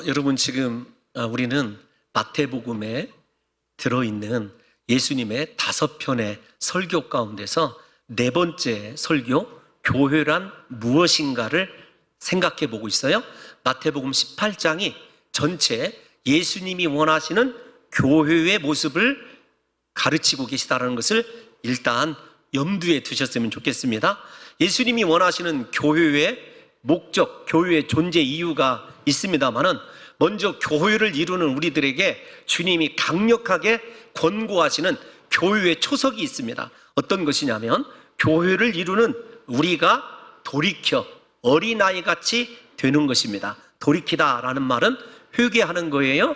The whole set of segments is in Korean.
여러분 지금 우리는 마태복음에 들어있는 예수님의 5편의 설교 가운데서 네 번째 설교, 교회란 무엇인가를 생각해 보고 있어요. 마태복음 18장이 전체 예수님이 원하시는 교회의 모습을 가르치고 계시다는 것을 일단 염두에 두셨으면 좋겠습니다. 예수님이 원하시는 교회의 목적, 교회의 존재 이유가 있습니다만은 먼저 교회를 이루는 우리들에게 주님이 강력하게 권고하시는 교회의 초석이 있습니다. 어떤 것이냐면 교회를 이루는 우리가 돌이켜 어린아이같이 되는 것입니다. 돌이키다라는 말은 회개하는 거예요.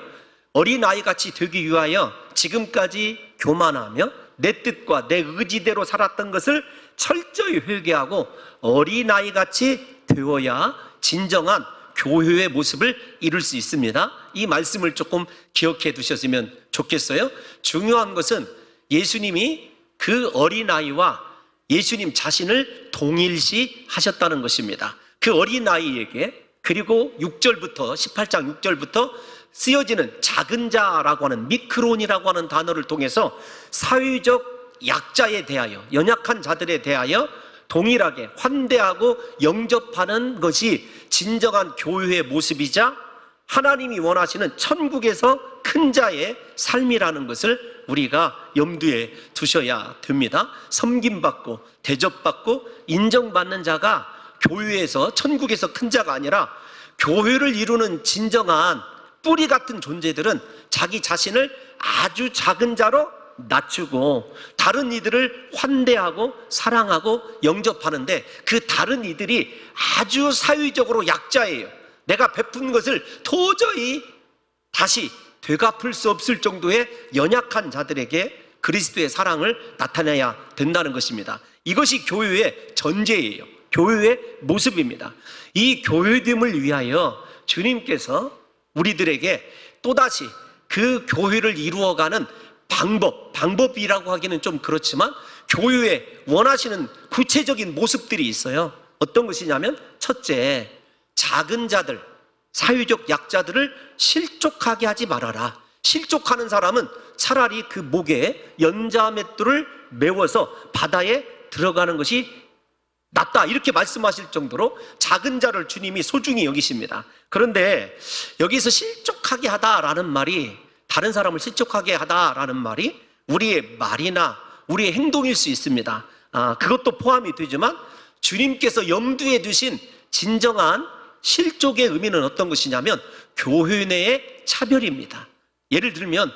어린아이같이 되기 위하여 지금까지 교만하며 내 뜻과 내 의지대로 살았던 것을 철저히 회개하고 어린아이같이 되어야 진정한 교회의 모습을 이룰 수 있습니다. 이 말씀을 조금 기억해 두셨으면 좋겠어요. 중요한 것은 예수님이 그 어린아이와 예수님 자신을 동일시 하셨다는 것입니다. 그 어린아이에게 그리고 6절부터 18장 6절부터 쓰여지는 작은 자라고 하는 미크론이라고 하는 단어를 통해서 사회적 약자에 대하여, 연약한 자들에 대하여 동일하게 환대하고 영접하는 것이 진정한 교회의 모습이자 하나님이 원하시는 천국에서 큰 자의 삶이라는 것을 우리가 염두에 두셔야 됩니다. 섬김받고 대접받고 인정받는 자가 교회에서, 천국에서 큰 자가 아니라 교회를 이루는 진정한 뿌리 같은 존재들은 자기 자신을 아주 작은 자로 낮추고 다른 이들을 환대하고 사랑하고 영접하는데, 그 다른 이들이 아주 사회적으로 약자예요. 내가 베푼 것을 도저히 다시 되갚을 수 없을 정도의 연약한 자들에게 그리스도의 사랑을 나타내야 된다는 것입니다. 이것이 교회의 전제예요. 교회의 모습입니다. 이 교회됨을 위하여 주님께서 우리들에게 또다시 그 교회를 이루어가는 방법이라고 하기는 좀 그렇지만 교회에 원하시는 구체적인 모습들이 있어요. 어떤 것이냐면, 첫째, 작은 자들, 사회적 약자들을 실족하게 하지 말아라. 실족하는 사람은 차라리 그 목에 연자맷돌을 메워서 바다에 들어가는 것이 낫다, 이렇게 말씀하실 정도로 작은 자를 주님이 소중히 여기십니다. 그런데 여기서 실족하게 하다라는 말이, 다른 사람을 실족하게 하다라는 말이 우리의 말이나 우리의 행동일 수 있습니다. 그것도 포함이 되지만 주님께서 염두에 두신 진정한 실족의 의미는 어떤 것이냐면 교회 내의 차별입니다. 예를 들면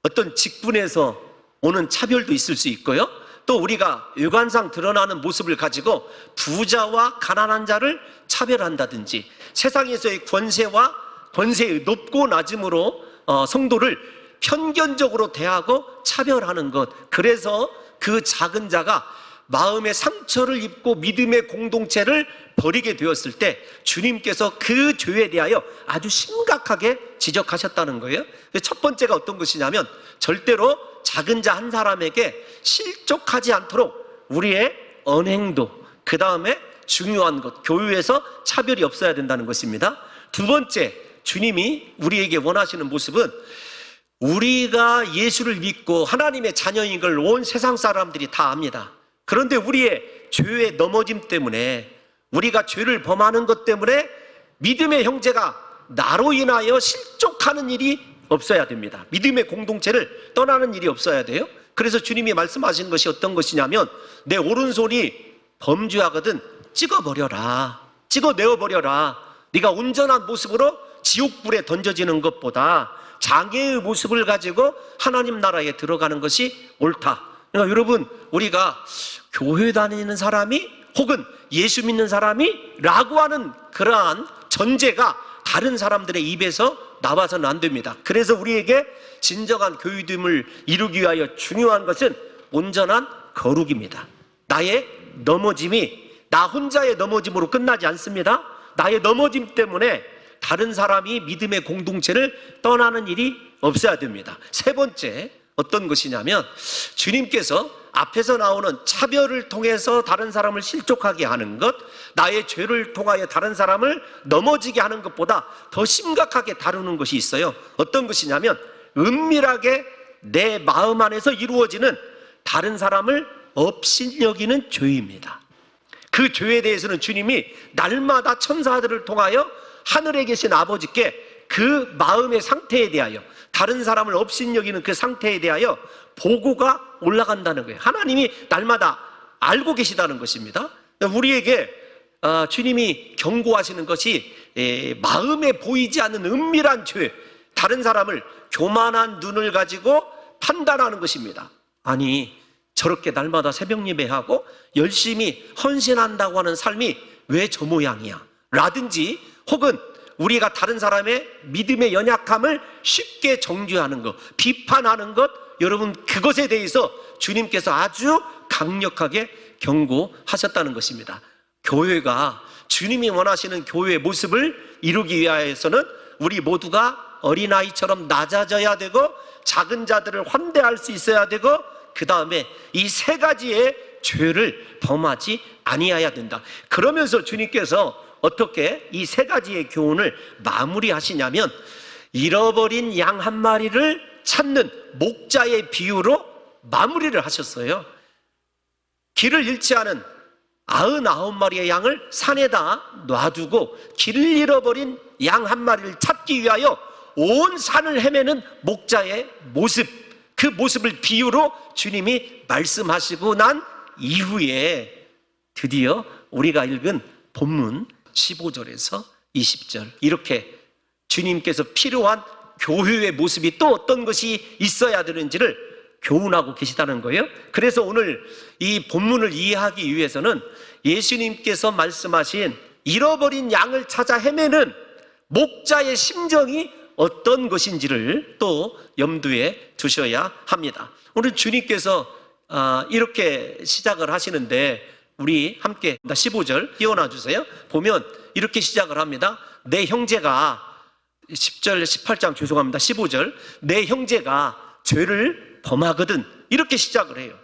어떤 직분에서 오는 차별도 있을 수 있고요, 또 우리가 외관상 드러나는 모습을 가지고 부자와 가난한 자를 차별한다든지, 세상에서의 권세의 높고 낮음으로 성도를 편견적으로 대하고 차별하는 것, 그래서 그 작은 자가 마음의 상처를 입고 믿음의 공동체를 버리게 되었을 때 주님께서 그 죄에 대하여 아주 심각하게 지적하셨다는 거예요. 첫 번째가 어떤 것이냐면, 절대로 작은 자 한 사람에게 실족하지 않도록 우리의 언행도, 그 다음에 중요한 것, 교회에서 차별이 없어야 된다는 것입니다. 두 번째, 주님이 우리에게 원하시는 모습은 우리가 예수를 믿고 하나님의 자녀인 걸 온 세상 사람들이 다 압니다. 그런데 우리의 죄의 넘어짐 때문에, 우리가 죄를 범하는 것 때문에 믿음의 형제가 나로 인하여 실족하는 일이 없어야 됩니다. 믿음의 공동체를 떠나는 일이 없어야 돼요. 그래서 주님이 말씀하신 것이 어떤 것이냐면, 내 오른손이 범죄하거든 찍어버려라, 찍어내어버려라. 네가 온전한 모습으로 지옥불에 던져지는 것보다 장애의 모습을 가지고 하나님 나라에 들어가는 것이 옳다. 그러니까 여러분, 우리가 교회 다니는 사람이 혹은 예수 믿는 사람이 라고 하는 그러한 전제가 다른 사람들의 입에서 나와서는 안 됩니다. 그래서 우리에게 진정한 교회됨을 이루기 위하여 중요한 것은 온전한 거룩입니다. 나의 넘어짐이 나 혼자의 넘어짐으로 끝나지 않습니다. 나의 넘어짐 때문에 다른 사람이 믿음의 공동체를 떠나는 일이 없어야 됩니다. 세 번째, 어떤 것이냐면 주님께서 앞에서 나오는 차별을 통해서 다른 사람을 실족하게 하는 것, 나의 죄를 통하여 다른 사람을 넘어지게 하는 것보다 더 심각하게 다루는 것이 있어요. 어떤 것이냐면 은밀하게 내 마음 안에서 이루어지는 다른 사람을 업신여기는 죄입니다. 그 죄에 대해서는 주님이 날마다 천사들을 통하여 하늘에 계신 아버지께 그 마음의 상태에 대하여, 다른 사람을 업신여기는 그 상태에 대하여 보고가 올라간다는 거예요. 하나님이 날마다 알고 계시다는 것입니다. 우리에게 주님이 경고하시는 것이 마음에 보이지 않는 은밀한 죄, 다른 사람을 교만한 눈을 가지고 판단하는 것입니다. 아니, 저렇게 날마다 새벽 예배하고 열심히 헌신한다고 하는 삶이 왜 저 모양이야? 라든지, 혹은 우리가 다른 사람의 믿음의 연약함을 쉽게 정죄하는 것, 비판하는 것, 여러분 그것에 대해서 주님께서 아주 강력하게 경고하셨다는 것입니다. 교회가 주님이 원하시는 교회의 모습을 이루기 위하여서는 우리 모두가 어린아이처럼 낮아져야 되고 작은 자들을 환대할 수 있어야 되고, 그 다음에 이 세 가지의 죄를 범하지 아니해야 된다. 그러면서 주님께서 어떻게 이 세 가지의 교훈을 마무리하시냐면, 잃어버린 양 한 마리를 찾는 목자의 비유로 마무리를 하셨어요. 길을 잃지 않은 99마리의 양을 산에다 놔두고 길을 잃어버린 양 한 마리를 찾기 위하여 온 산을 헤매는 목자의 모습, 그 모습을 비유로 주님이 말씀하시고 난 이후에 드디어 우리가 읽은 본문 15절에서 20절, 이렇게 주님께서 필요한 교회의 모습이 또 어떤 것이 있어야 되는지를 교훈하고 계시다는 거예요. 그래서 오늘 이 본문을 이해하기 위해서는 예수님께서 말씀하신 잃어버린 양을 찾아 헤매는 목자의 심정이 어떤 것인지를 또 염두에 두셔야 합니다. 오늘 주님께서 이렇게 시작을 하시는데, 우리 함께 15절 띄워놔 주세요. 보면 이렇게 시작을 합니다. 내 형제가, 10절 18장 죄송합니다. 15절, 내 형제가 죄를 범하거든, 이렇게 시작을 해요.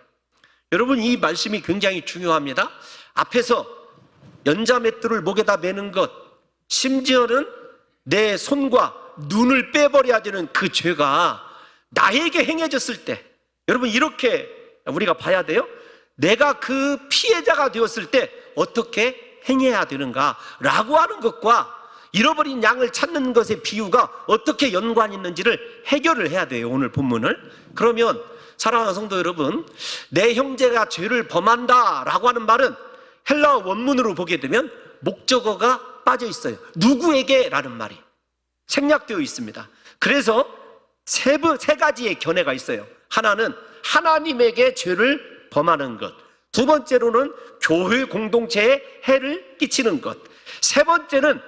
여러분, 이 말씀이 굉장히 중요합니다. 앞에서 연자맷돌을 목에다 매는 것, 심지어는 내 손과 눈을 빼버려야 되는 그 죄가 나에게 행해졌을 때, 여러분 이렇게 우리가 봐야 돼요. 내가 그 피해자가 되었을 때 어떻게 행해야 되는가 라고 하는 것과 잃어버린 양을 찾는 것의 비유가 어떻게 연관이 있는지를 해결을 해야 돼요, 오늘 본문을. 그러면 사랑하는 성도 여러분, 내 형제가 죄를 범한다 라고 하는 말은 헬라어 원문으로 보게 되면 목적어가 빠져 있어요. 누구에게 라는 말이 생략되어 있습니다. 그래서 세 가지의 견해가 있어요. 하나는 하나님에게 죄를 범하는 것, 두 번째로는 교회 공동체에 해를 끼치는 것, 세 번째는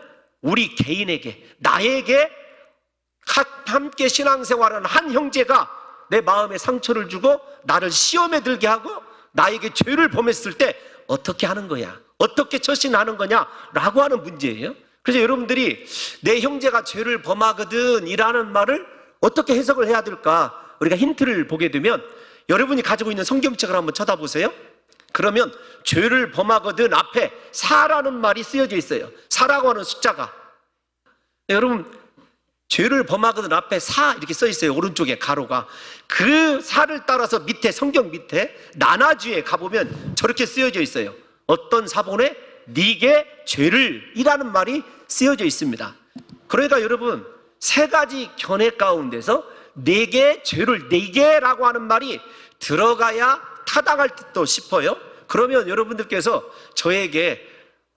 우리 개인에게, 나에게 함께 신앙생활하는 한 형제가 내 마음에 상처를 주고 나를 시험에 들게 하고 나에게 죄를 범했을 때 어떻게 하는 거야, 어떻게 처신하는 거냐 라고 하는 문제예요. 그래서 여러분들이 내 형제가 죄를 범하거든 이라는 말을 어떻게 해석을 해야 될까, 우리가 힌트를 보게 되면 여러분이 가지고 있는 성경책을 한번 쳐다보세요. 그러면 죄를 범하거든 앞에 사라는 말이 쓰여져 있어요. 사라고 하는 숫자가, 여러분 죄를 범하거든 앞에 사 이렇게 써 있어요. 오른쪽에 가로가. 그 사를 따라서 밑에, 성경 밑에 나나주에 가보면 저렇게 쓰여져 있어요. 어떤 사본에 네게 죄를 이라는 말이 쓰여져 있습니다. 그러니까 여러분, 세 가지 견해 가운데서 네게 죄를, 네게라고 하는 말이 들어가야 타당할 듯도 싶어요. 그러면 여러분들께서 저에게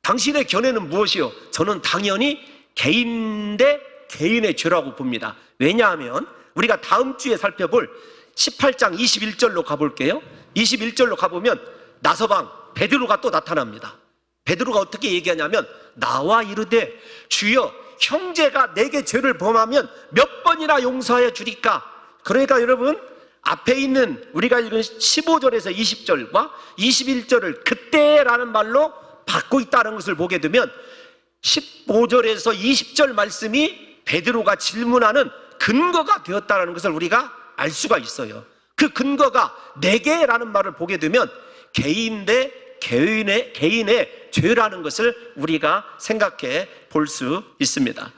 당신의 견해는 무엇이요? 저는 당연히 개인 대 개인의 죄라고 봅니다. 왜냐하면 우리가 다음 주에 살펴볼 18장 21절로 가볼게요. 21절로 가보면 나서방 베드로가 또 나타납니다. 베드로가 어떻게 얘기하냐면, 나와 이르되 주여 형제가 내게 죄를 범하면 몇 번이나 용서하여 주리까. 그러니까 여러분, 앞에 있는 우리가 읽은 15절에서 20절과 21절을 그때라는 말로 받고 있다는 것을 보게 되면 15절에서 20절 말씀이 베드로가 질문하는 근거가 되었다는 것을 우리가 알 수가 있어요. 그 근거가 내게라는 말을 보게 되면 개인 대 개인의 죄라는 것을 우리가 생각해 볼 수 있습니다.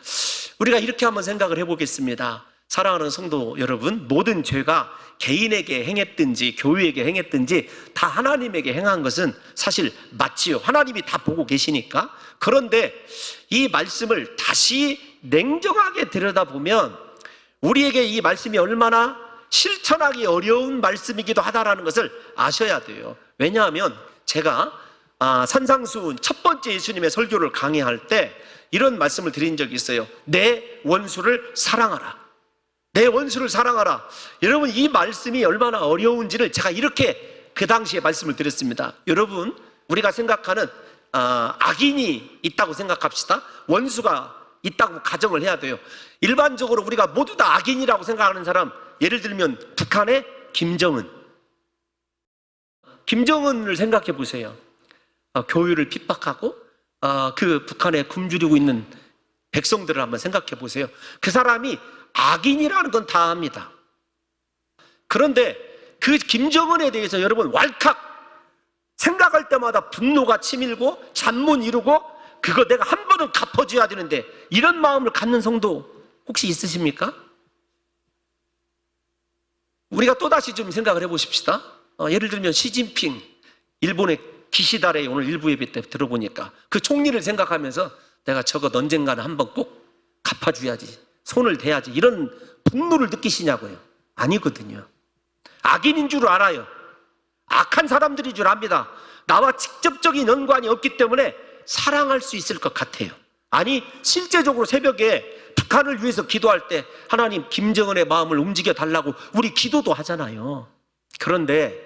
우리가 이렇게 한번 생각을 해보겠습니다. 사랑하는 성도 여러분, 모든 죄가 개인에게 행했든지 교회에게 행했든지 다 하나님에게 행한 것은 사실 맞지요. 하나님이 다 보고 계시니까. 그런데 이 말씀을 다시 냉정하게 들여다보면 우리에게 이 말씀이 얼마나 실천하기 어려운 말씀이기도 하다라는 것을 아셔야 돼요. 왜냐하면 제가 산상수훈 첫 번째 예수님의 설교를 강의할 때 이런 말씀을 드린 적이 있어요. 내 원수를 사랑하라. 내 원수를 사랑하라. 여러분, 이 말씀이 얼마나 어려운지를 제가 이렇게 그 당시에 말씀을 드렸습니다. 여러분, 우리가 생각하는 악인이 있다고 생각합시다. 원수가 있다고 가정을 해야 돼요. 일반적으로 우리가 모두 다 악인이라고 생각하는 사람, 예를 들면 북한의 김정은을 생각해 보세요. 교회를 핍박하고 그 북한에 굶주리고 있는 백성들을 한번 생각해 보세요. 그 사람이 악인이라는 건 다 압니다. 그런데 그 김정은에 대해서 여러분 왈칵 생각할 때마다 분노가 치밀고 잠 못 이루고 그거 내가 한 번은 갚아줘야 되는데 이런 마음을 갖는 성도 혹시 있으십니까? 우리가 또다시 좀 생각을 해보십시다. 예를 들면 시진핑 일본의 기시다에 오늘 일부 예배 때 들어보니까 그 총리를 생각하면서 내가 저거 언젠가는 한번 꼭 갚아줘야지, 손을 대야지, 이런 분노를 느끼시냐고요? 아니거든요. 악인인 줄 알아요. 악한 사람들인 줄 압니다. 나와 직접적인 연관이 없기 때문에 사랑할 수 있을 것 같아요. 아니, 실제적으로 새벽에 북한을 위해서 기도할 때 하나님 김정은의 마음을 움직여 달라고 우리 기도도 하잖아요. 그런데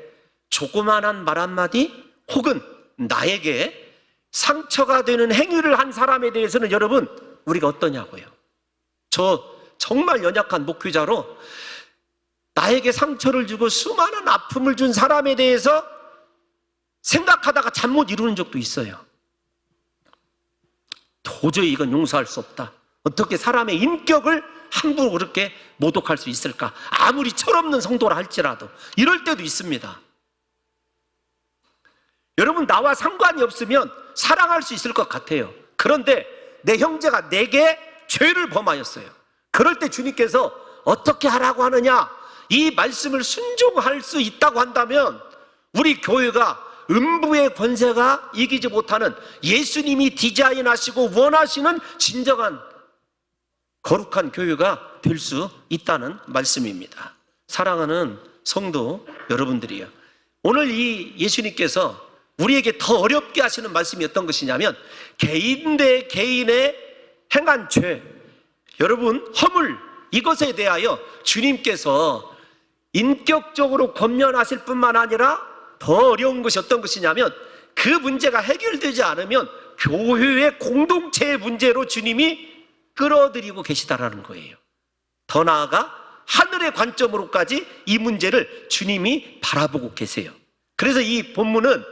조그만한 말 한마디 혹은 나에게 상처가 되는 행위를 한 사람에 대해서는 여러분 우리가 어떠냐고요? 저 정말 연약한 목회자로 나에게 상처를 주고 수많은 아픔을 준 사람에 대해서 생각하다가 잠 못 이루는 적도 있어요. 도저히 이건 용서할 수 없다. 어떻게 사람의 인격을 함부로 그렇게 모독할 수 있을까? 아무리 철없는 성도라 할지라도 이럴 때도 있습니다. 여러분, 나와 상관이 없으면 사랑할 수 있을 것 같아요. 그런데 내 형제가 내게 죄를 범하였어요. 그럴 때 주님께서 어떻게 하라고 하느냐? 이 말씀을 순종할 수 있다고 한다면 우리 교회가 음부의 권세가 이기지 못하는 예수님이 디자인하시고 원하시는 진정한 거룩한 교회가 될 수 있다는 말씀입니다. 사랑하는 성도 여러분들이요, 오늘 이 예수님께서 우리에게 더 어렵게 하시는 말씀이 어떤 것이냐면 개인 대 개인의 행한 죄, 여러분 허물, 이것에 대하여 주님께서 인격적으로 권면하실 뿐만 아니라 더 어려운 것이 어떤 것이냐면 그 문제가 해결되지 않으면 교회의 공동체의 문제로 주님이 끌어들이고 계시다라는 거예요. 더 나아가 하늘의 관점으로까지 이 문제를 주님이 바라보고 계세요. 그래서 이 본문은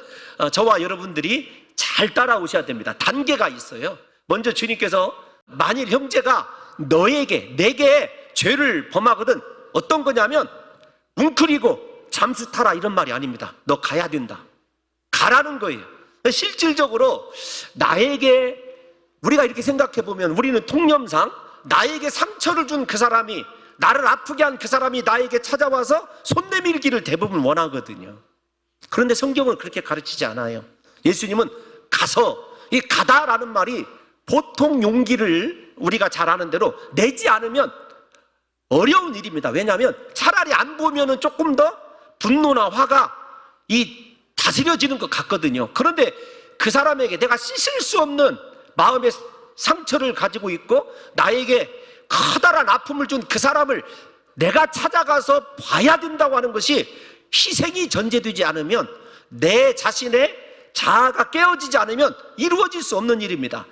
저와 여러분들이 잘 따라오셔야 됩니다. 단계가 있어요. 먼저 주님께서 만일 형제가 내게 죄를 범하거든 어떤 거냐면 웅크리고 잠수 타라 이런 말이 아닙니다. 너 가야 된다. 가라는 거예요. 실질적으로 나에게, 우리가 이렇게 생각해 보면 우리는 통념상 나에게 상처를 준 그 사람이, 나를 아프게 한 그 사람이 나에게 찾아와서 손 내밀기를 대부분 원하거든요. 그런데 성경은 그렇게 가르치지 않아요. 예수님은 가서, 이 가다라는 말이 보통 용기를 우리가 잘 아는 대로 내지 않으면 어려운 일입니다. 왜냐하면 차라리 안 보면은 조금 더 분노나 화가 다스려지는 것 같거든요. 그런데 그 사람에게 내가 씻을 수 없는 마음의 상처를 가지고 있고 나에게 커다란 아픔을 준 그 사람을 내가 찾아가서 봐야 된다고 하는 것이 희생이 전제되지 않으면, 내 자신의 자아가 깨어지지 않으면 이루어질 수 없는 일입니다.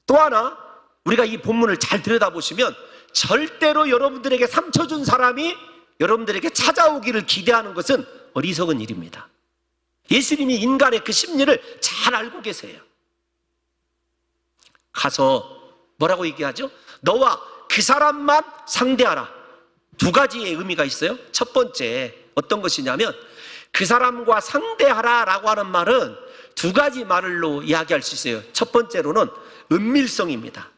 또 하나, 우리가 이 본문을 잘 들여다보시면 절대로 여러분들에게 상처 준 사람이 여러분들에게 찾아오기를 기대하는 것은 어리석은 일입니다. 예수님이 인간의 그 심리를 잘 알고 계세요. 가서 뭐라고 얘기하죠? 너와 그 사람만 상대하라. 두 가지의 의미가 있어요. 첫 번째, 어떤 것이냐면 그 사람과 상대하라라고 하는 말은 두 가지 말로 이야기할 수 있어요. 첫 번째로는 은밀성입니다.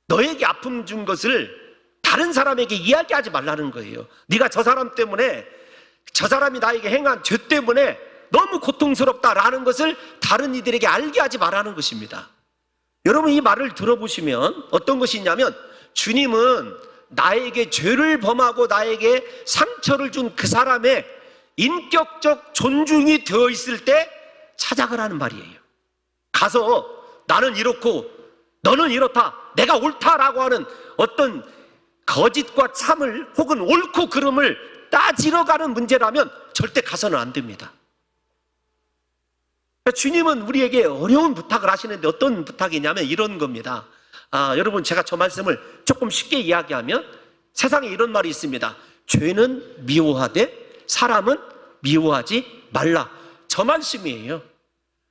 너에게 아픔 준 것을 다른 사람에게 이야기하지 말라는 거예요. 네가 저 사람 때문에, 저 사람이 나에게 행한 죄 때문에 너무 고통스럽다라는 것을 다른 이들에게 알게 하지 말라는 것입니다. 여러분, 이 말을 들어보시면 어떤 것이 있냐면, 주님은 나에게 죄를 범하고 나에게 상처를 준 그 사람의 인격적 존중이 되어 있을 때 찾아가라는 말이에요. 가서 나는 이렇고 너는 이렇다, 내가 옳다라고 하는 어떤 거짓과 참을 혹은 옳고 그름을 따지러 가는 문제라면 절대 가서는 안 됩니다. 주님은 우리에게 어려운 부탁을 하시는데 어떤 부탁이냐면 이런 겁니다. 여러분, 제가 저 말씀을 조금 쉽게 이야기하면 세상에 이런 말이 있습니다. 죄는 미워하되 사람은 미워하지 말라. 저 말씀이에요.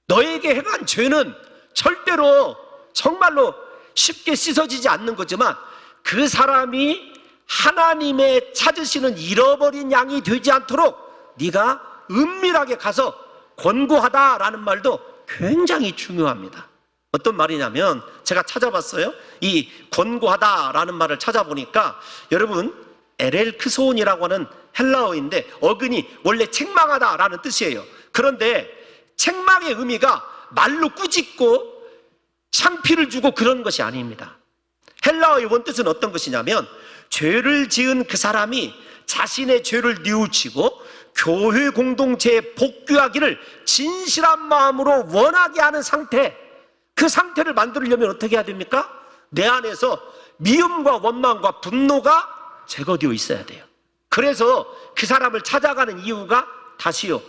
너에게 행한 죄는 절대로 정말로 쉽게 씻어지지 않는 거지만 그 사람이 하나님의 찾으시는 잃어버린 양이 되지 않도록 네가 은밀하게 가서 권고하다라는 말도 굉장히 중요합니다. 어떤 말이냐면 제가 찾아봤어요. 이 권고하다라는 말을 찾아보니까 여러분, 에렐크소온이라고 하는 헬라어인데 어근이 원래 책망하다라는 뜻이에요. 그런데 책망의 의미가 말로 꾸짖고 창피를 주고 그런 것이 아닙니다. 헬라어의 원뜻은 어떤 것이냐면 죄를 지은 그 사람이 자신의 죄를 뉘우치고 교회 공동체에 복귀하기를 진실한 마음으로 원하게 하는 상태, 그 상태를 만들려면 어떻게 해야 됩니까? 내 안에서 미움과 원망과 분노가 제거되어 있어야 돼요. 그래서 그 사람을 찾아가는 이유가 다시요,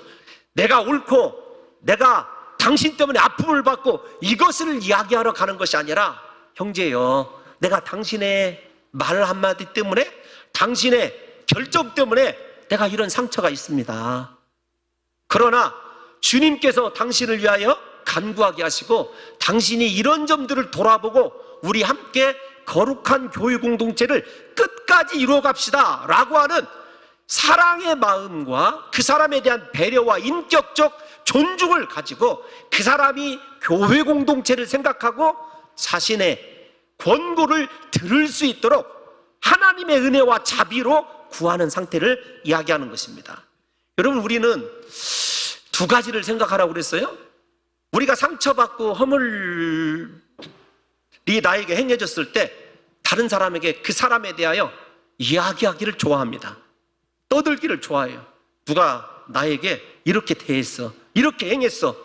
내가 옳고 내가 당신 때문에 아픔을 받고 이것을 이야기하러 가는 것이 아니라, 형제요, 내가 당신의 말 한마디 때문에, 당신의 결정 때문에 내가 이런 상처가 있습니다. 그러나 주님께서 당신을 위하여 간구하게 하시고 당신이 이런 점들을 돌아보고 우리 함께 거룩한 교회 공동체를 끝까지 이루어갑시다 라고 하는 사랑의 마음과 그 사람에 대한 배려와 인격적 존중을 가지고 그 사람이 교회 공동체를 생각하고 자신의 권고를 들을 수 있도록 하나님의 은혜와 자비로 구하는 상태를 이야기하는 것입니다. 여러분, 우리는 두 가지를 생각하라고 그랬어요. 우리가 상처받고 허물이 나에게 행해졌을 때 다른 사람에게 그 사람에 대하여 이야기하기를 좋아합니다. 떠들기를 좋아해요. 누가 나에게 이렇게 대했어, 이렇게 행했어,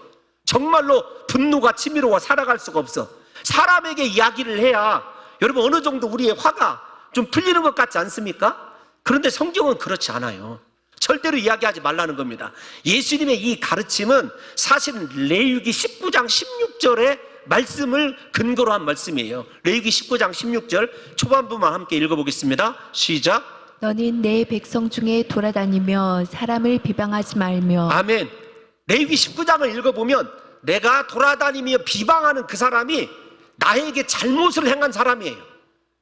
정말로 분노가 치밀어와 살아갈 수가 없어. 사람에게 이야기를 해야 여러분 어느 정도 우리의 화가 좀 풀리는 것 같지 않습니까? 그런데 성경은 그렇지 않아요. 절대로 이야기하지 말라는 겁니다. 예수님의 이 가르침은 사실은 레위기 19장 16절의 말씀을 근거로 한 말씀이에요. 레위기 19장 16절 초반부만 함께 읽어보겠습니다. 시작. 너는 내 백성 중에 돌아다니며 사람을 비방하지 말며. 아멘. 레위기 19장을 읽어보면 내가 돌아다니며 비방하는 그 사람이 나에게 잘못을 행한 사람이에요.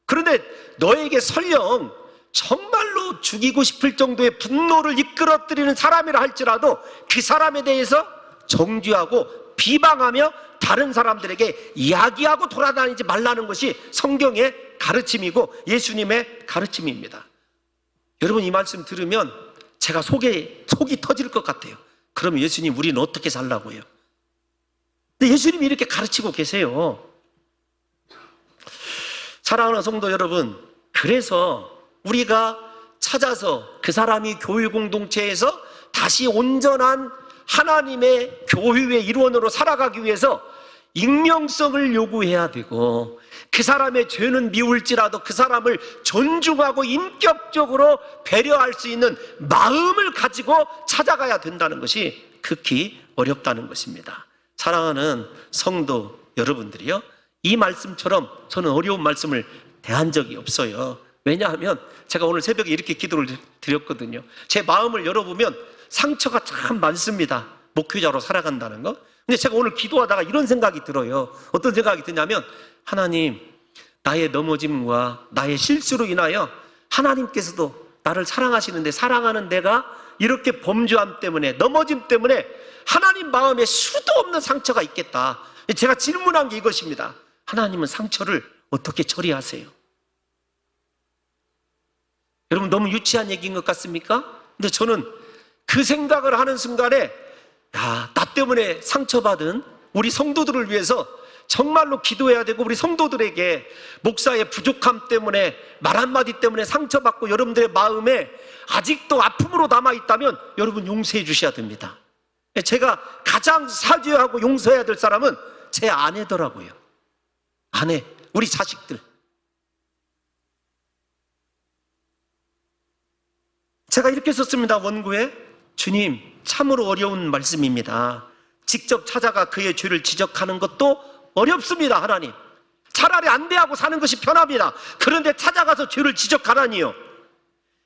그런데 너에게 설령 정말로 죽이고 싶을 정도의 분노를 이끌어뜨리는 사람이라 할지라도 그 사람에 대해서 정죄하고 비방하며 다른 사람들에게 이야기하고 돌아다니지 말라는 것이 성경의 가르침이고 예수님의 가르침입니다. 여러분, 이 말씀 들으면 제가 속이 터질 것 같아요. 그러면 예수님, 우리는 어떻게 살라고요? 근데 예수님이 이렇게 가르치고 계세요. 사랑하는 성도 여러분, 그래서 우리가 찾아서 그 사람이 교회 공동체에서 다시 온전한 하나님의 교회의 일원으로 살아가기 위해서 익명성을 요구해야 되고, 그 사람의 죄는 미울지라도 그 사람을 존중하고 인격적으로 배려할 수 있는 마음을 가지고 찾아가야 된다는 것이 극히 어렵다는 것입니다. 사랑하는 성도 여러분들이요, 이 말씀처럼 저는 어려운 말씀을 대한 적이 없어요. 왜냐하면 제가 오늘 새벽에 이렇게 기도를 드렸거든요. 제 마음을 열어보면 상처가 참 많습니다. 목회자로 살아간다는 거. 근데 제가 오늘 기도하다가 이런 생각이 들어요. 어떤 생각이 드냐면, 하나님, 나의 넘어짐과 나의 실수로 인하여 하나님께서도 나를 사랑하시는데 사랑하는 내가 이렇게 범죄함 때문에, 넘어짐 때문에 하나님 마음에 수도 없는 상처가 있겠다. 제가 질문한 게 이것입니다. 하나님은 상처를 어떻게 처리하세요? 여러분, 너무 유치한 얘기인 것 같습니까? 근데 저는 그 생각을 하는 순간에 나 때문에 상처받은 우리 성도들을 위해서 정말로 기도해야 되고, 우리 성도들에게 목사의 부족함 때문에, 말 한마디 때문에 상처받고 여러분들의 마음에 아직도 아픔으로 남아있다면 여러분 용서해 주셔야 됩니다. 제가 가장 사죄하고 용서해야 될 사람은 제 아내더라고요. 아내, 우리 자식들. 제가 이렇게 썼습니다. 원고에, 주님, 참으로 어려운 말씀입니다. 직접 찾아가 그의 죄를 지적하는 것도 어렵습니다. 하나님, 차라리 안대하고 사는 것이 편합니다. 그런데 찾아가서 죄를 지적하라니요.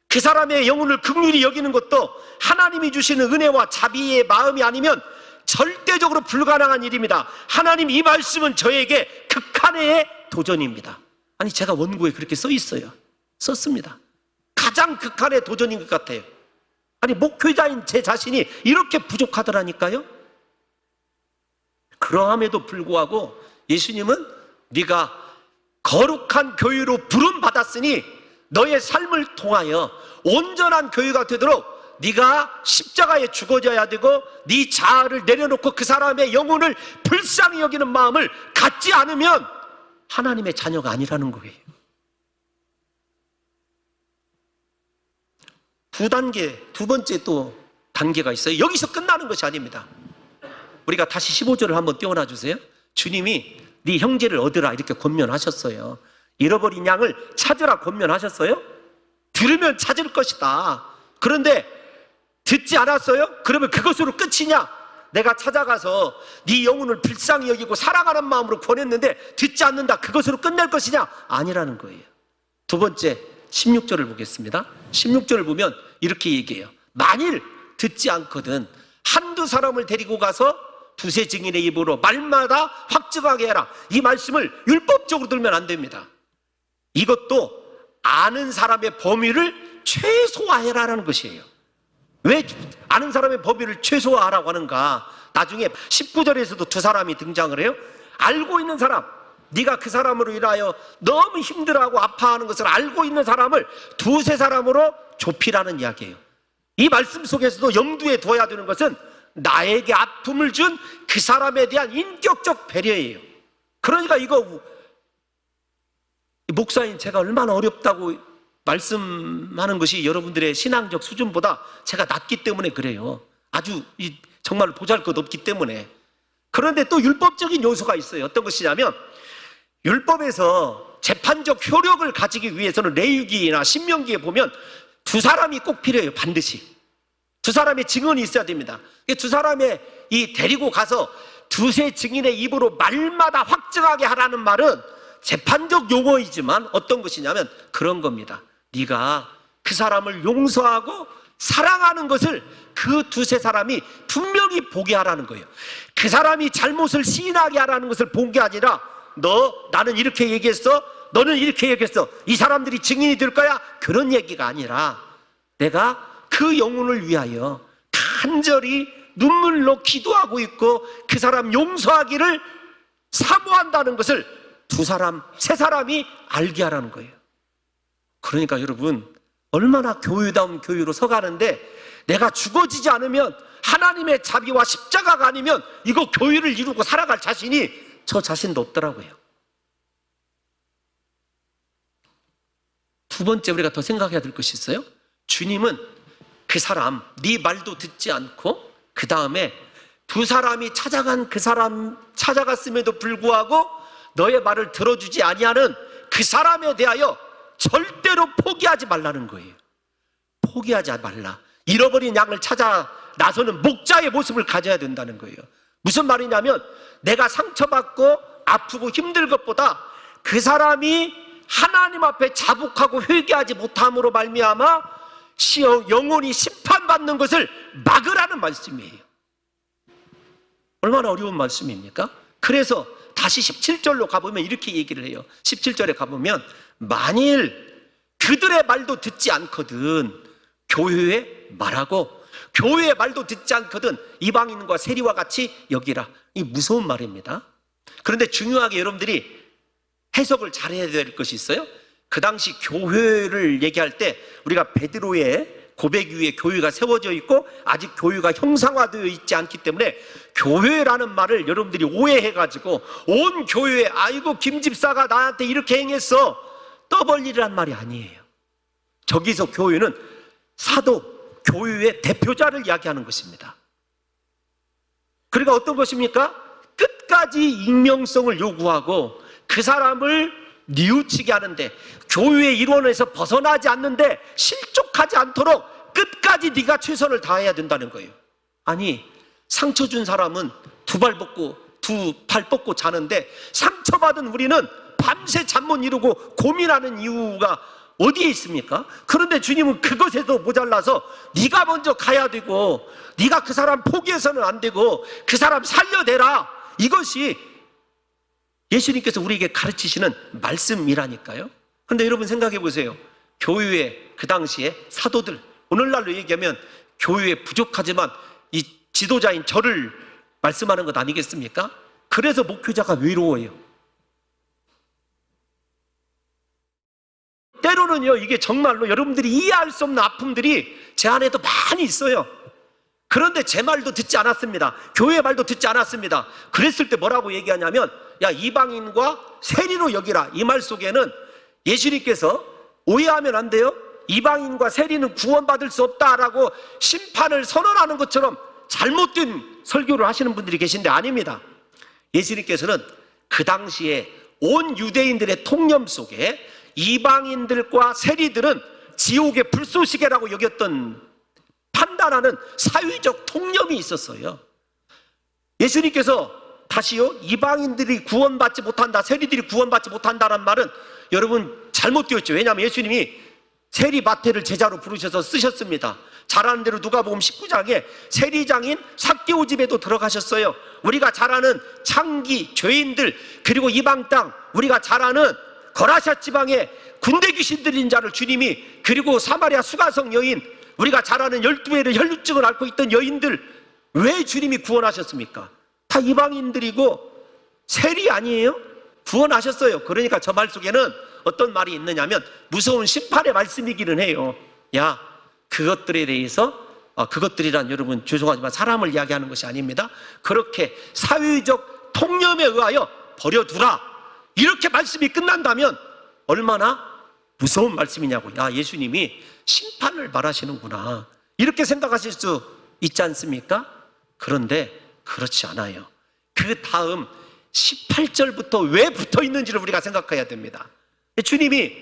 그 사람의 영혼을 긍휼히 여기는 것도 하나님이 주시는 은혜와 자비의 마음이 아니면 절대적으로 불가능한 일입니다. 하나님, 이 말씀은 저에게 극한의 도전입니다. 아니, 제가 원고에 그렇게 써 있어요. 썼습니다. 가장 극한의 도전인 것 같아요. 아니, 목회자인 제 자신이 이렇게 부족하더라니까요. 그러함에도 불구하고 예수님은 네가 거룩한 교회로 부름 받았으니 너의 삶을 통하여 온전한 교회가 되도록 네가 십자가에 죽어져야 되고, 네 자아를 내려놓고 그 사람의 영혼을 불쌍히 여기는 마음을 갖지 않으면 하나님의 자녀가 아니라는 거예요. 두 번째 또 단계가 있어요. 여기서 끝나는 것이 아닙니다. 우리가 다시 15절을 한번 띄워놔 주세요. 주님이 네 형제를 얻으라 이렇게 권면하셨어요. 잃어버린 양을 찾으라 권면하셨어요. 들으면 찾을 것이다. 그런데 듣지 않았어요? 그러면 그것으로 끝이냐? 내가 찾아가서 네 영혼을 불쌍히 여기고 사랑하는 마음으로 권했는데 듣지 않는다, 그것으로 끝낼 것이냐? 아니라는 거예요. 두 번째 16절을 보겠습니다. 16절을 보면 이렇게 얘기해요. 만일 듣지 않거든 한두 사람을 데리고 가서 두세 증인의 입으로 말마다 확증하게 해라. 이 말씀을 율법적으로 들면 안 됩니다. 이것도 아는 사람의 범위를 최소화해라라는 것이에요. 왜 아는 사람의 범위를 최소화하라고 하는가? 나중에 19절에서도 두 사람이 등장을 해요. 알고 있는 사람, 네가 그 사람으로 인하여 너무 힘들어하고 아파하는 것을 알고 있는 사람을 두세 사람으로 좁히라는 이야기예요. 이 말씀 속에서도 염두에 둬야 되는 것은 나에게 아픔을 준 그 사람에 대한 인격적 배려예요. 그러니까 이거 목사인 제가 얼마나 어렵다고 말씀하는 것이 여러분들의 신앙적 수준보다 제가 낮기 때문에 그래요. 아주 정말 보잘것없기 때문에. 그런데 또 율법적인 요소가 있어요. 어떤 것이냐면, 율법에서 재판적 효력을 가지기 위해서는 레위기나 신명기에 보면 두 사람이 꼭 필요해요. 반드시 두 사람의 증언이 있어야 됩니다. 두 사람의 데리고 가서 두세 증인의 입으로 말마다 확증하게 하라는 말은 재판적 용어이지만 어떤 것이냐면 그런 겁니다. 네가 그 사람을 용서하고 사랑하는 것을 그 두세 사람이 분명히 보게 하라는 거예요. 그 사람이 잘못을 시인하게 하라는 것을 본 게 아니라, 나는 이렇게 얘기했어, 너는 이렇게 얘기했어, 이 사람들이 증인이 될 거야, 그런 얘기가 아니라 내가 그 영혼을 위하여 간절히 눈물로 기도하고 있고 그 사람 용서하기를 사모한다는 것을 두 사람, 세 사람이 알게 하라는 거예요. 그러니까 여러분, 얼마나 교회다운 교회로 서가는데 내가 죽어지지 않으면, 하나님의 자비와 십자가가 아니면 이거 교회를 이루고 살아갈 자신이 저 자신도 없더라고요. 두 번째 우리가 더 생각해야 될 것이 있어요. 주님은 그 사람, 네 말도 듣지 않고 그 다음에 두 사람이 찾아간 그 사람 찾아갔음에도 불구하고 너의 말을 들어주지 아니하는 그 사람에 대하여 절대로 포기하지 말라는 거예요. 포기하지 말라. 잃어버린 양을 찾아 나서는 목자의 모습을 가져야 된다는 거예요. 무슨 말이냐면, 내가 상처받고 아프고 힘들 것보다 그 사람이 하나님 앞에 자복하고 회개하지 못함으로 말미암아 영혼이 심판받는 것을 막으라는 말씀이에요. 얼마나 어려운 말씀입니까? 그래서 다시 17절로 가보면 이렇게 얘기를 해요. 17절에 가보면, 만일 그들의 말도 듣지 않거든 교회에 말하고 교회의 말도 듣지 않거든 이방인과 세리와 같이 여기라. 이 무서운 말입니다. 그런데 중요하게 여러분들이 해석을 잘해야 될 것이 있어요. 그 당시 교회를 얘기할 때 우리가 베드로의 고백 위에 교회가 세워져 있고 아직 교회가 형상화되어 있지 않기 때문에 교회라는 말을 여러분들이 오해해가지고 온 교회에 아이고 김 집사가 나한테 이렇게 행했어 떠벌리란 말이 아니에요. 저기서 교회는 사도 교회의 대표자를 이야기하는 것입니다. 그러니까 어떤 것입니까? 끝까지 익명성을 요구하고 그 사람을 뉘우치게 하는데 교회의 일원에서 벗어나지 않는데 실족하지 않도록 끝까지 네가 최선을 다해야 된다는 거예요. 아니 상처 준 사람은 두 발 뻗고 자는데 상처받은 우리는 밤새 잠 못 이루고 고민하는 이유가 어디에 있습니까? 그런데 주님은 그것에도 모자라서 네가 먼저 가야 되고 네가 그 사람 포기해서는 안 되고 그 사람 살려내라. 이것이 예수님께서 우리에게 가르치시는 말씀이라니까요. 그런데 여러분 생각해 보세요. 교회의 그 당시에 사도들, 오늘날로 얘기하면 교회에 부족하지만 이 지도자인 저를 말씀하는 것 아니겠습니까? 그래서 목회자가 외로워요. 때로는요, 이게 정말로 여러분들이 이해할 수 없는 아픔들이 제 안에도 많이 있어요. 그런데 제 말도 듣지 않았습니다. 교회 말도 듣지 않았습니다. 그랬을 때 뭐라고 얘기하냐면, 야, 이방인과 세리로 여기라. 이 말 속에는 예수님께서 오해하면 안 돼요. 이방인과 세리는 구원받을 수 없다라고 심판을 선언하는 것처럼 잘못된 설교를 하시는 분들이 계신데 아닙니다. 예수님께서는 그 당시에 온 유대인들의 통념 속에 이방인들과 세리들은 지옥의 불쏘시개라고 여겼던 판단하는 사회적 통념이 있었어요. 예수님께서 다시요, 이방인들이 구원받지 못한다, 세리들이 구원받지 못한다는 말은 여러분 잘못 되었죠. 왜냐하면 예수님이 세리 마태를 제자로 부르셔서 쓰셨습니다. 잘 아는 대로 누가복음 19장에 세리장인 삭개오 집에도 들어가셨어요. 우리가 잘 아는 창기, 죄인들, 그리고 이방 땅, 우리가 잘 아는 거라샷 지방에 군대 귀신 들린 자를 주님이, 그리고 사마리아 수가성 여인, 우리가 잘 아는 12회의 혈루증을 앓고 있던 여인들, 왜 주님이 구원하셨습니까? 다 이방인들이고 세리 아니에요? 구원하셨어요. 그러니까 저 말 속에는 어떤 말이 있느냐면 무서운 심판의 말씀이기는 해요. 야, 그것들에 대해서 그것들이란 여러분 죄송하지만 사람을 이야기하는 것이 아닙니다. 그렇게 사회적 통념에 의하여 버려두라, 이렇게 말씀이 끝난다면 얼마나 무서운 말씀이냐고. 야, 예수님이 심판을 말하시는구나, 이렇게 생각하실 수 있지 않습니까? 그런데 그렇지 않아요. 그 다음 18절부터 왜 붙어 있는지를 우리가 생각해야 됩니다. 주님이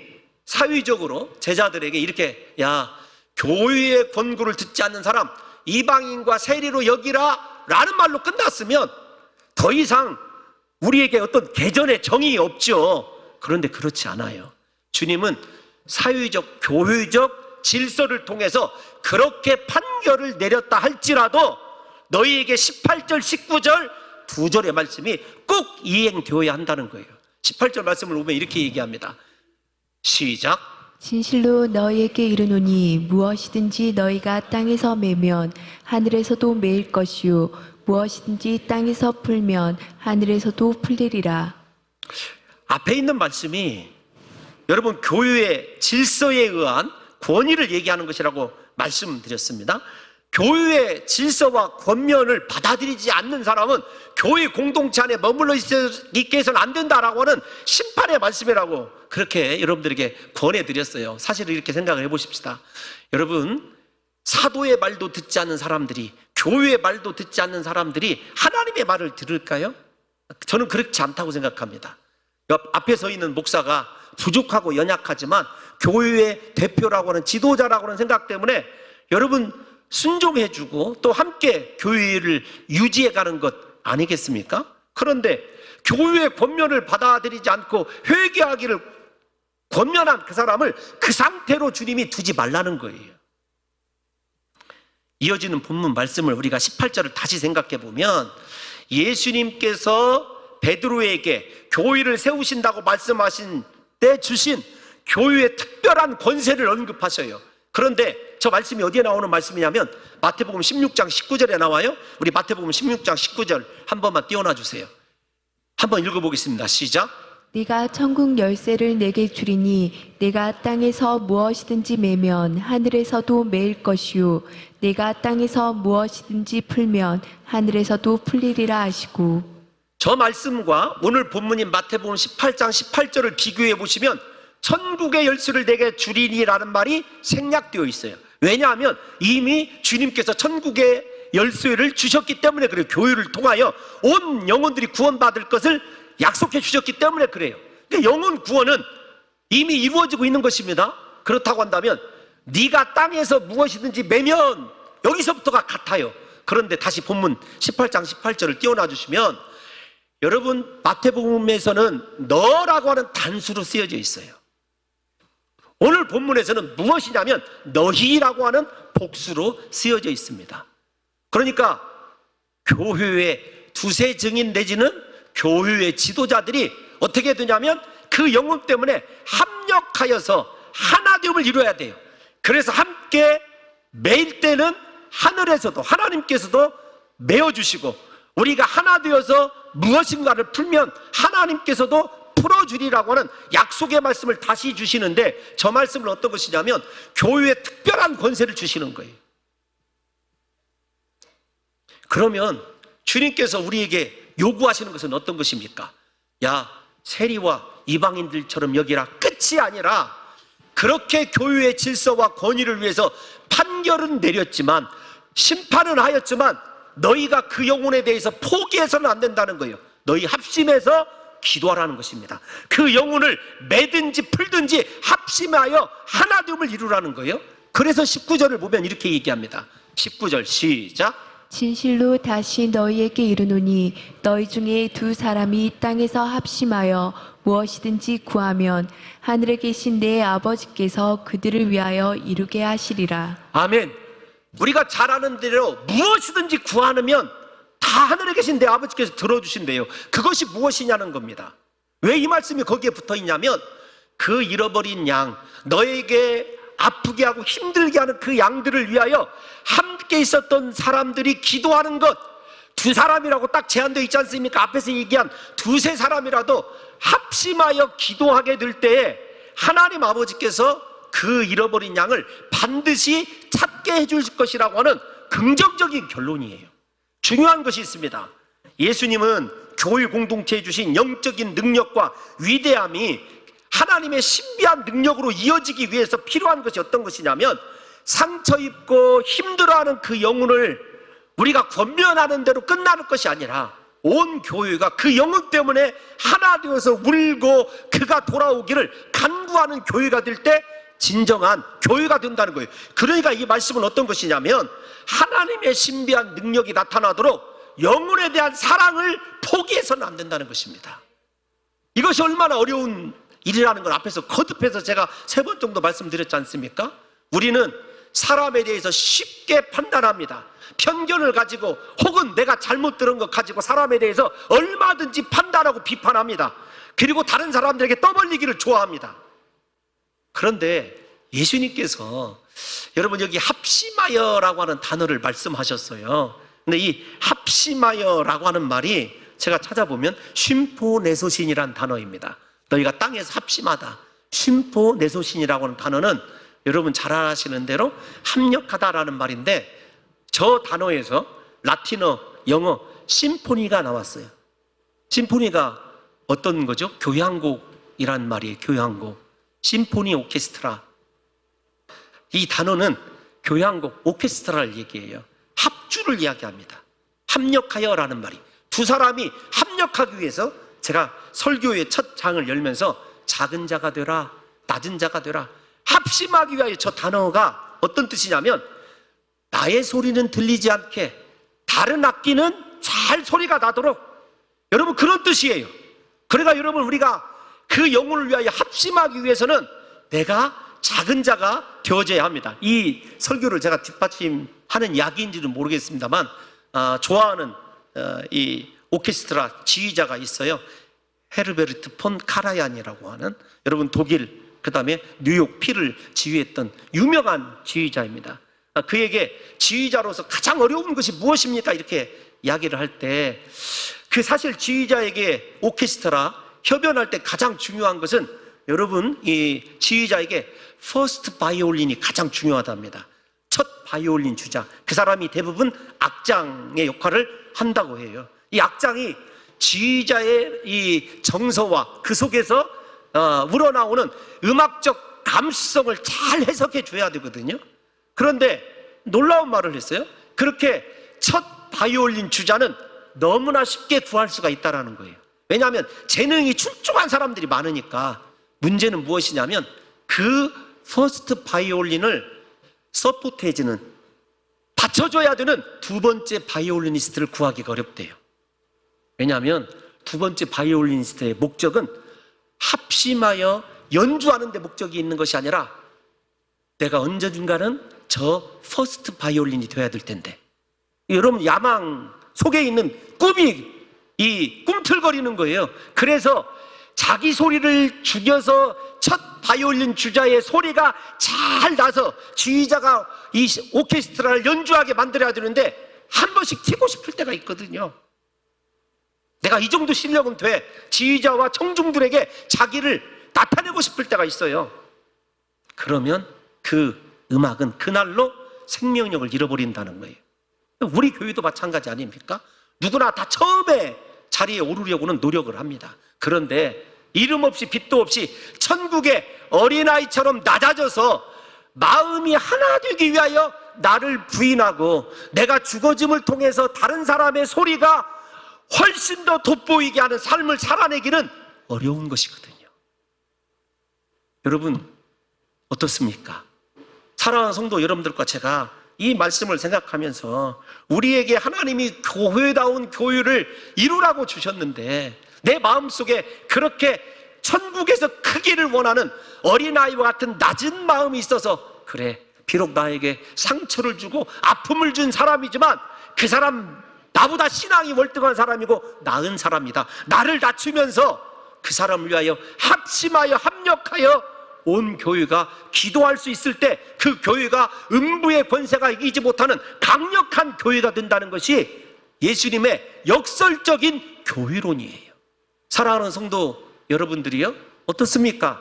사회적으로 제자들에게 이렇게, 야, 교회의 권고를 듣지 않는 사람 이방인과 세리로 여기라 라는 말로 끝났으면 더 이상 우리에게 어떤 개전의 정의 없죠. 그런데 그렇지 않아요. 주님은 사회적, 교회적 질서를 통해서 그렇게 판결을 내렸다 할지라도 너희에게 18절, 19절 두 절의 말씀이 꼭 이행되어야 한다는 거예요. 18절 말씀을 보면 이렇게 얘기합니다. 시작. 진실로 너희에게 이르노니 무엇이든지 너희가 땅에서 매면 하늘에서도 매일 것이요 무엇이든지 땅에서 풀면 하늘에서도 풀리리라. 앞에 있는 말씀이 여러분 교회의 질서에 의한 권위를 얘기하는 것이라고 말씀드렸습니다. 교회의 질서와 권면을 받아들이지 않는 사람은 교회 공동체 안에 머물러 있게 해서는 안 된다라고 하는 심판의 말씀이라고 그렇게 여러분들에게 권해드렸어요. 사실 이렇게 생각을 해보십시다. 여러분, 사도의 말도 듣지 않는 사람들이, 교회의 말도 듣지 않는 사람들이 하나님의 말을 들을까요? 저는 그렇지 않다고 생각합니다. 앞에 서 있는 목사가 부족하고 연약하지만 교회의 대표라고 하는 지도자라고 하는 생각 때문에 여러분 순종해주고 또 함께 교회를 유지해가는 것 아니겠습니까? 그런데 교회의 권면을 받아들이지 않고 회개하기를 권면한 그 사람을 그 상태로 주님이 두지 말라는 거예요. 이어지는 본문 말씀을 우리가 18절을 다시 생각해 보면 예수님께서 베드로에게 교회를 세우신다고 말씀하신 때 주신 교회의 특별한 권세를 언급하셔요. 그런데 저 말씀이 어디에 나오는 말씀이냐면 마태복음 16장 19절에 나와요. 우리 마태복음 16장 19절 한 번만 띄워놔 주세요. 한번 읽어보겠습니다. 시작. 네가 천국 열쇠를 내게 주리니 내가 땅에서 무엇이든지 매면 하늘에서도 매일 것이요 내가 땅에서 무엇이든지 풀면 하늘에서도 풀리리라 하시고. 저 말씀과 오늘 본문인 마태복음 18장 18절을 비교해 보시면 천국의 열쇠를 내게 주리니라는 말이 생략되어 있어요. 왜냐하면 이미 주님께서 천국의 열쇠를 주셨기 때문에 그래요. 교회를 통하여 온 영혼들이 구원받을 것을 약속해 주셨기 때문에 그래요. 그러니까 영혼 구원은 이미 이루어지고 있는 것입니다. 그렇다고 한다면 네가 땅에서 무엇이든지 매면, 여기서부터가 같아요. 그런데 다시 본문 18장 18절을 띄워놔 주시면 여러분, 마태복음에서는 너라고 하는 단수로 쓰여져 있어요. 오늘 본문에서는 무엇이냐면 너희라고 하는 복수로 쓰여져 있습니다. 그러니까 교회의 두세 증인 내지는 교회의 지도자들이 어떻게 되냐면 그 영혼 때문에 합력하여서 하나됨을 이루어야 돼요. 그래서 함께 매일 때는 하늘에서도 하나님께서도 메어주시고 우리가 하나 되어서 무엇인가를 풀면 하나님께서도 풀어주리라고 하는 약속의 말씀을 다시 주시는데 저 말씀은 어떤 것이냐면 교회에 특별한 권세를 주시는 거예요. 그러면 주님께서 우리에게 요구하시는 것은 어떤 것입니까? 야, 세리와 이방인들처럼 여기라. 끝이 아니라 그렇게 교회의 질서와 권위를 위해서 판결은 내렸지만 심판은 하였지만 너희가 그 영혼에 대해서 포기해서는 안 된다는 거예요. 너희 합심해서 기도하라는 것입니다. 그 영혼을 매든지 풀든지 합심하여 하나됨을 이루라는 거예요. 그래서 19절을 보면 이렇게 얘기합니다. 19절 시작. 진실로 다시 너희에게 이르노니 너희 중에 두 사람이 땅에서 합심하여 무엇이든지 구하면 하늘에 계신 내 아버지께서 그들을 위하여 이루게 하시리라. 아멘. 우리가 잘 아는 대로 무엇이든지 구하면 다 하늘에 계신 내 아버지께서 들어주신대요. 그것이 무엇이냐는 겁니다. 왜 이 말씀이 거기에 붙어 있냐면 그 잃어버린 양, 너에게 아프게 하고 힘들게 하는 그 양들을 위하여 함께 있었던 사람들이 기도하는 것, 두 사람이라고 딱 제한되어 있지 않습니까? 앞에서 얘기한 두세 사람이라도 합심하여 기도하게 될 때에 하나님 아버지께서 그 잃어버린 양을 반드시 찾게 해줄 것이라고 하는 긍정적인 결론이에요. 중요한 것이 있습니다. 예수님은 교회 공동체에 주신 영적인 능력과 위대함이 하나님의 신비한 능력으로 이어지기 위해서 필요한 것이 어떤 것이냐면 상처 입고 힘들어하는 그 영혼을 우리가 권면하는 대로 끝나는 것이 아니라 온 교회가 그 영혼 때문에 하나 되어서 울고 그가 돌아오기를 간구하는 교회가 될 때 진정한 교회가 된다는 거예요. 그러니까 이 말씀은 어떤 것이냐면 하나님의 신비한 능력이 나타나도록 영혼에 대한 사랑을 포기해서는 안 된다는 것입니다. 이것이 얼마나 어려운 일이라는 걸 앞에서 거듭해서 제가 3번 정도 말씀드렸지 않습니까? 우리는 사람에 대해서 쉽게 판단합니다. 편견을 가지고 혹은 내가 잘못 들은 것 가지고 사람에 대해서 얼마든지 판단하고 비판합니다. 그리고 다른 사람들에게 떠벌리기를 좋아합니다. 그런데 예수님께서 여러분 여기 합심하여라고 하는 단어를 말씀하셨어요. 근데 이 합심하여라고 하는 말이 제가 찾아보면 쉼포내소신이라는 단어입니다. 너희가 땅에서 합심하다. 쉼포내소신이라고 하는 단어는 여러분 잘 아시는 대로 합력하다라는 말인데 저 단어에서 라틴어, 영어 심포니가 나왔어요. 심포니가 어떤 거죠? 교향곡이란 말이에요. 교향곡. 심포니 오케스트라. 이 단어는 교향곡, 오케스트라를 얘기해요. 합주를 이야기합니다. 합력하여라는 말이 두 사람이 합력하기 위해서 제가 설교의 첫 장을 열면서 작은 자가 되라, 낮은 자가 되라, 합심하기 위하여 저 단어가 어떤 뜻이냐면 나의 소리는 들리지 않게 다른 악기는 잘 소리가 나도록 여러분 그런 뜻이에요. 그러니까 여러분 우리가 그 영혼을 위하여 합심하기 위해서는 내가 작은 자가 되어져야 합니다. 이 설교를 제가 뒷받침하는 이야기인지는 모르겠습니다만 좋아하는 이 오케스트라 지휘자가 있어요. 헤르베르트 폰 카라얀이라고 하는 여러분 독일 그 다음에 뉴욕 필을 지휘했던 유명한 지휘자입니다. 그에게 지휘자로서 가장 어려운 것이 무엇입니까? 이렇게 이야기를 할 때 그 사실 지휘자에게 오케스트라 협연할 때 가장 중요한 것은 여러분 이 지휘자에게 퍼스트 바이올린이 가장 중요하답니다. 첫 바이올린 주자, 그 사람이 대부분 악장의 역할을 한다고 해요. 이 악장이 지휘자의 이 정서와 그 속에서 우러나오는 음악적 감수성을 잘 해석해 줘야 되거든요. 그런데 놀라운 말을 했어요. 그렇게 첫 바이올린 주자는 너무나 쉽게 구할 수가 있다는 거예요. 왜냐하면 재능이 출중한 사람들이 많으니까. 문제는 무엇이냐면 그 퍼스트 바이올린을 서포트해주는, 받쳐줘야 되는 두 번째 바이올리니스트를 구하기가 어렵대요. 왜냐하면 두 번째 바이올리니스트의 목적은 합심하여 연주하는 데 목적이 있는 것이 아니라 내가 언젠가는 저 퍼스트 바이올린이 돼야 될 텐데, 여러분 야망 속에 있는 꿈이 이 꿈틀거리는 거예요. 그래서 자기 소리를 죽여서 첫 바이올린 주자의 소리가 잘 나서 지휘자가 이 오케스트라를 연주하게 만들어야 되는데 한 번씩 튀고 싶을 때가 있거든요. 내가 이 정도 실력은 돼. 지휘자와 청중들에게 자기를 나타내고 싶을 때가 있어요. 그러면 그 음악은 그날로 생명력을 잃어버린다는 거예요. 우리 교회도 마찬가지 아닙니까? 누구나 다 처음에 자리에 오르려고는 노력을 합니다. 그런데 이름 없이 빛도 없이 천국의 어린아이처럼 낮아져서 마음이 하나 되기 위하여 나를 부인하고 내가 죽어짐을 통해서 다른 사람의 소리가 훨씬 더 돋보이게 하는 삶을 살아내기는 어려운 것이거든요. 여러분 어떻습니까? 사랑하는 성도 여러분들과 제가 이 말씀을 생각하면서 우리에게 하나님이 교회다운 교회를 이루라고 주셨는데 내 마음속에 그렇게 천국에서 크기를 원하는 어린아이와 같은 낮은 마음이 있어서, 그래 비록 나에게 상처를 주고 아픔을 준 사람이지만 그 사람 나보다 신앙이 월등한 사람이고 나은 사람이다, 나를 낮추면서 그 사람을 위하여 합심하여 합력하여 온 교회가 기도할 수 있을 때 그 교회가 음부의 권세가 이기지 못하는 강력한 교회가 된다는 것이 예수님의 역설적인 교회론이에요. 사랑하는 성도 여러분들이요, 어떻습니까?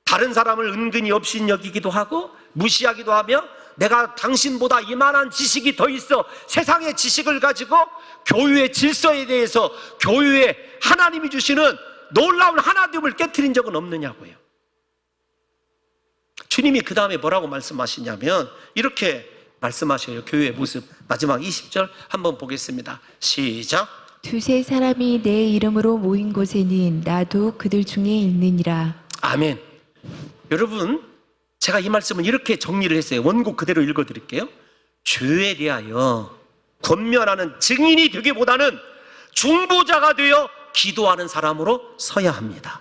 다른 사람을 은근히 업신여기기도 하고 무시하기도 하며 내가 당신보다 이만한 지식이 더 있어 세상의 지식을 가지고 교회의 질서에 대해서 교회에 하나님이 주시는 놀라운 하나됨을 깨트린 적은 없느냐고요. 주님이 그 다음에 뭐라고 말씀하시냐면 이렇게 말씀하셔요. 교회의 모습 마지막 20절 한번 보겠습니다. 시작. 두세 사람이 내 이름으로 모인 곳에는 나도 그들 중에 있느니라. 아멘. 여러분 제가 이 말씀은 이렇게 정리를 했어요. 원고 그대로 읽어드릴게요. 죄에 대하여 권면하는 증인이 되기보다는 중보자가 되어 기도하는 사람으로 서야 합니다.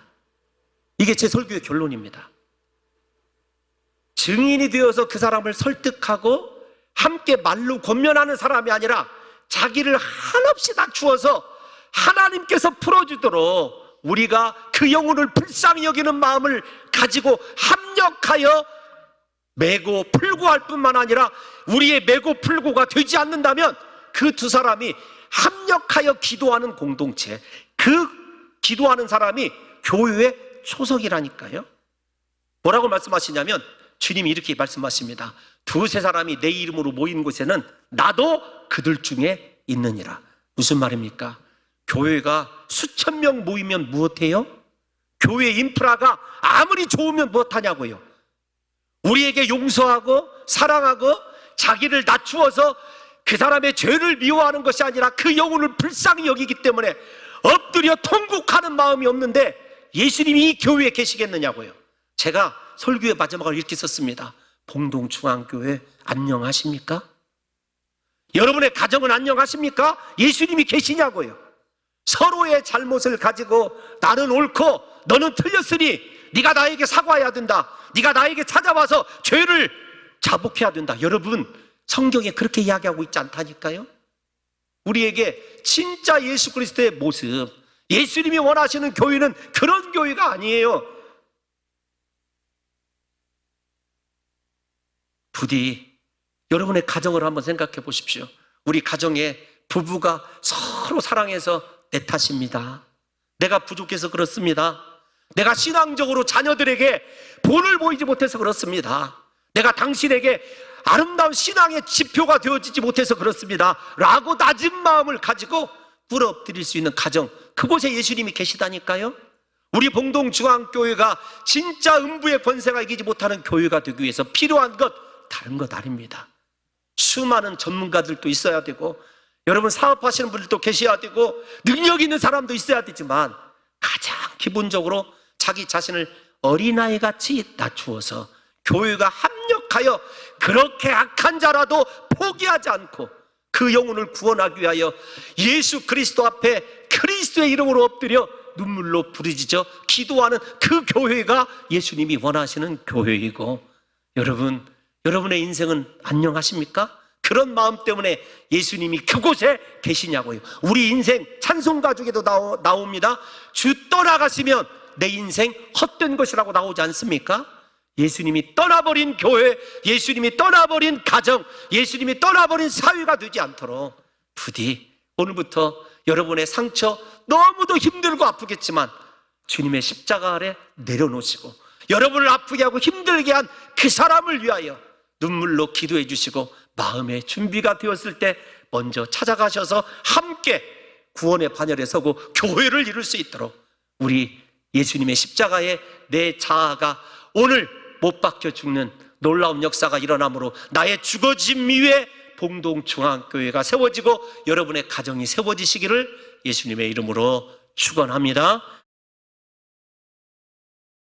이게 제 설교의 결론입니다. 증인이 되어서 그 사람을 설득하고 함께 말로 권면하는 사람이 아니라 자기를 한없이 낮추어서 하나님께서 풀어주도록 우리가 그 영혼을 불쌍히 여기는 마음을 가지고 합력하여 메고 풀고 할 뿐만 아니라 우리의 메고 풀고가 되지 않는다면 그 두 사람이 합력하여 기도하는 공동체, 그 기도하는 사람이 교회의 초석이라니까요. 뭐라고 말씀하시냐면 주님이 이렇게 말씀하십니다. 두세 사람이 내 이름으로 모인 곳에는 나도 그들 중에 있느니라. 무슨 말입니까? 교회가 수천 명 모이면 무엇해요? 교회 인프라가 아무리 좋으면 무엇하냐고요? 우리에게 용서하고 사랑하고 자기를 낮추어서 그 사람의 죄를 미워하는 것이 아니라 그 영혼을 불쌍히 여기기 때문에 엎드려 통곡하는 마음이 없는데 예수님이 이 교회에 계시겠느냐고요. 제가 설교의 마지막을 이렇게 썼습니다. 봉동중앙교회 안녕하십니까? 여러분의 가정은 안녕하십니까? 예수님이 계시냐고요. 서로의 잘못을 가지고 나는 옳고 너는 틀렸으니 네가 나에게 사과해야 된다, 네가 나에게 찾아와서 죄를 자복해야 된다. 여러분 성경에 그렇게 이야기하고 있지 않다니까요. 우리에게 진짜 예수 그리스도의 모습, 예수님이 원하시는 교회는 그런 교회가 아니에요. 부디 여러분의 가정을 한번 생각해 보십시오. 우리 가정에 부부가 서로 사랑해서 내 탓입니다. 내가 부족해서 그렇습니다. 내가 신앙적으로 자녀들에게 본을 보이지 못해서 그렇습니다. 내가 당신에게 아름다운 신앙의 지표가 되어지지 못해서 그렇습니다. 라고 낮은 마음을 가지고 부러뜨릴 수 있는 가정, 그곳에 예수님이 계시다니까요. 우리 봉동중앙교회가 진짜 음부의 권세가 이기지 못하는 교회가 되기 위해서 필요한 것 다른 것 아닙니다. 수많은 전문가들도 있어야 되고, 여러분 사업하시는 분들도 계셔야 되고, 능력 있는 사람도 있어야 되지만, 가장 기본적으로 자기 자신을 어린아이 같이 낮추어서 교회가 합력하여 그렇게 악한 자라도 포기하지 않고 그 영혼을 구원하기 위하여 예수 그리스도 앞에 그리스도의 이름으로 엎드려 눈물로 부르짖어 기도하는 그 교회가 예수님이 원하시는 교회이고, 여러분의 인생은 안녕하십니까? 그런 마음 때문에 예수님이 그곳에 계시냐고요. 우리 인생 찬송 가족에도 나옵니다. 주 떠나가시면 내 인생 헛된 것이라고 나오지 않습니까? 예수님이 떠나버린 교회, 예수님이 떠나버린 가정, 예수님이 떠나버린 사회가 되지 않도록 부디 오늘부터 여러분의 상처 너무도 힘들고 아프겠지만 주님의 십자가 아래 내려놓으시고, 여러분을 아프게 하고 힘들게 한 그 사람을 위하여 눈물로 기도해 주시고, 마음의 준비가 되었을 때 먼저 찾아가셔서 함께 구원의 반열에 서고 교회를 이룰 수 있도록 우리 예수님의 십자가에 내 자아가 오늘 못 박혀 죽는 놀라운 역사가 일어나므로 나의 죽어짐 위에 봉동중앙교회가 세워지고 여러분의 가정이 세워지시기를 예수님의 이름으로 축원합니다.